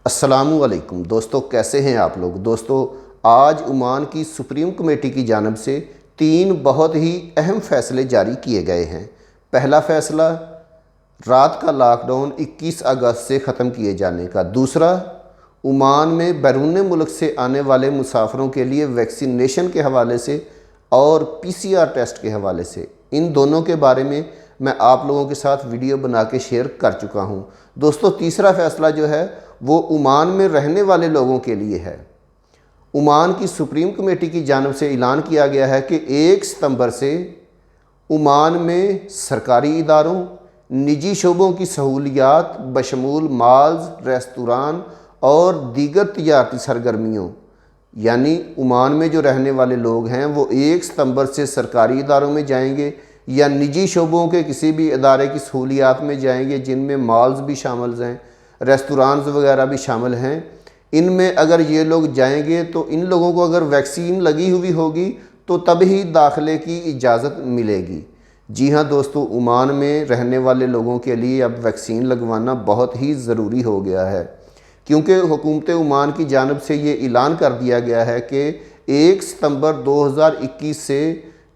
अस्सलामुअलैकुम दोस्तों, कैसे हैं आप लोग। दोस्तों, आज ओमान की सुप्रीम कमेटी की जानिब से 3 बहुत ही अहम फ़ैसले जारी किए गए हैं। पहला फ़ैसला, रात का लॉकडाउन 21 अगस्त से ख़त्म किए जाने का। दूसरा, ओमान में बैरून मुल्क से आने वाले मुसाफिरों के लिए वैक्सीनेशन के हवाले से और पीसीआर टेस्ट के हवाले से, इन दोनों के बारे में मैं आप लोगों के साथ वीडियो बना के शेयर कर चुका हूं। दोस्तों, तीसरा फ़ैसला जो है वो ओमान में रहने वाले लोगों के लिए है। ओमान की सुप्रीम कमेटी की जानिब से ऐलान किया गया है कि 1 सितंबर से ओमान में सरकारी इदारों, निजी शोबों की सहूलियात बशमूल माल्स, रेस्तरान और दीगर तिजारती सरगर्मियों, यानी ओमान में जो रहने वाले लोग हैं वो 1 सितंबर से सरकारी इदारों में जाएंगे या निजी शोबों के किसी भी इदारे की सहूलियात में जाएंगे, जिनमें मॉल्स भी शामिल हैं, रेस्टोरेंट्स वगैरह भी शामिल हैं। इनमें अगर ये लोग जाएंगे तो इन लोगों को अगर वैक्सीन लगी हुई होगी तो तभी दाखिले की इजाज़त मिलेगी। जी हाँ दोस्तों, ओमान में रहने वाले लोगों के लिए अब वैक्सीन लगवाना बहुत ही ज़रूरी हो गया है, क्योंकि हुकूमत ओमान की जानिब से ये ऐलान कर दिया गया है कि 1 सितंबर 2021 से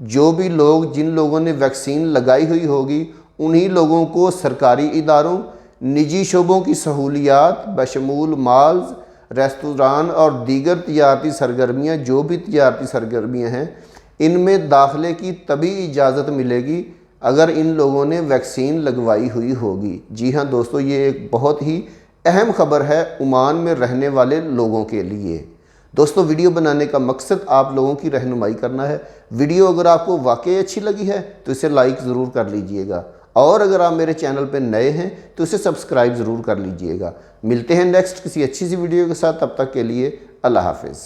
जो भी लोग, जिन लोगों ने वैक्सीन लगाई हुई होगी, उन्हीं लोगों को सरकारी इदारों, निजी शोबों की सहूलियात बशमूल माल्स, रेस्तरान और दीगर तिजारती सरगर्मियाँ, जो भी तिजारती सरगर्मियाँ हैं, इनमें दाखिले की तभी इजाज़त मिलेगी अगर इन लोगों ने वैक्सीन लगवाई हुई होगी। जी हाँ दोस्तों, ये एक बहुत ही अहम ख़बर है ओमान में रहने वाले लोगों के लिए। दोस्तों, वीडियो बनाने का मकसद आप लोगों की रहनुमाई करना है। वीडियो अगर आपको वाकई अच्छी लगी है तो इसे लाइक ज़रूर कर लीजिएगा, और अगर आप मेरे चैनल पर नए हैं तो इसे सब्सक्राइब ज़रूर कर लीजिएगा। मिलते हैं नेक्स्ट किसी अच्छी सी वीडियो के साथ, तब तक के लिए अल्लाह हाफिज़।